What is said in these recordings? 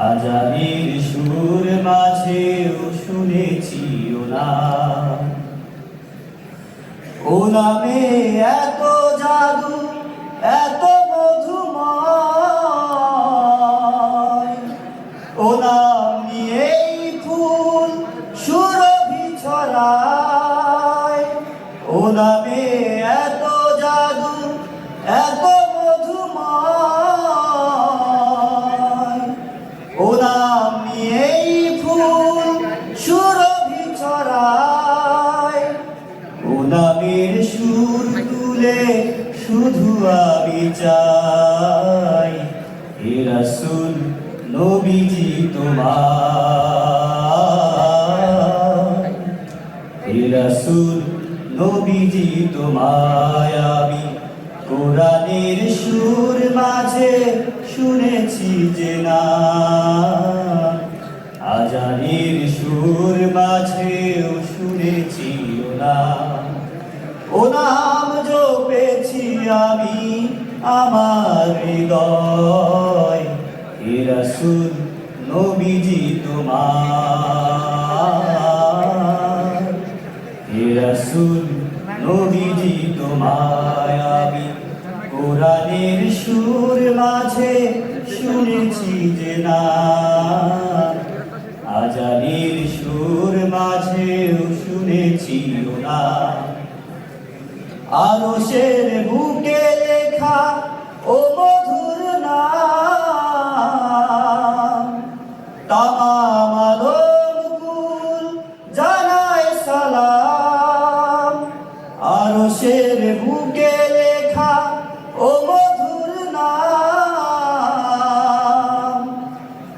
আজানের সুর মাঝেও শুনেছি ওনাম। ও নামে এত জাদু, এত মধুময়, ও নাম নিয়েই ফুল সুরভি ছড়ায়। ও নামে এত জাদু, এত মধুময়, ও নাম নিয়েই ফুল সুরভি ছড়ায়। ও নামের সুর তুলে শুধু আমি চাই, হে রাসূল নবীজি তোমায়, হে রাসূল নবীজি তোমায় আমি কোরআনের সুর মাঝে শুনেছি যে নাম। আজানের সুর মাঝেও শুনেছি ও নাম। ও নাম জপেছি আমি আমার হৃদয়, হে রাসূল নবীজি তোমায়, হে রাসূল নবীজি তোমায় আমি কোরআনের সুর মাঝে শুনেছি যে নাম। আজানের সুর মাঝেও শুনেছি ও নাম। আরশের বুকে লেখা ও মধুর নাম, তামাম আলম কুল জানায় সালাম। আরশের বুকে লেখা ও মধুর নাম,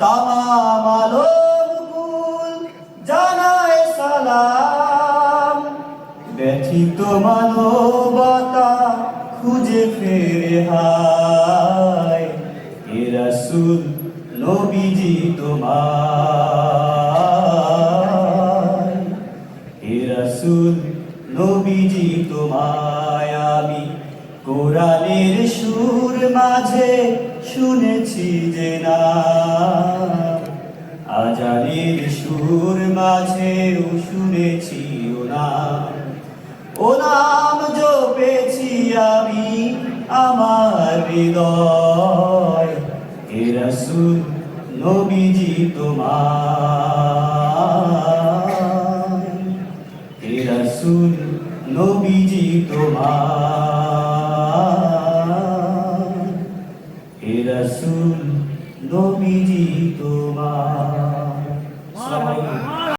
তামাম আলম কুল জানায় সালাম। ব্যথিত মানবতা খুঁজে ফেরে হায়, হে রাসূল নবীজি তোমায়, হে রাসূল নবীজি তোমায় আমি কোরআনের সুর মাঝে শুনেছি যে নাম। আজানের সুর মাঝেও শুনেছি ও নাম। ও নাম জপেছি আমি আমার হৃদয়, হে রাসূল নবীজি তোমায়, হে রাসূল নবীজি তোমায়, হে রাসূল নবীজি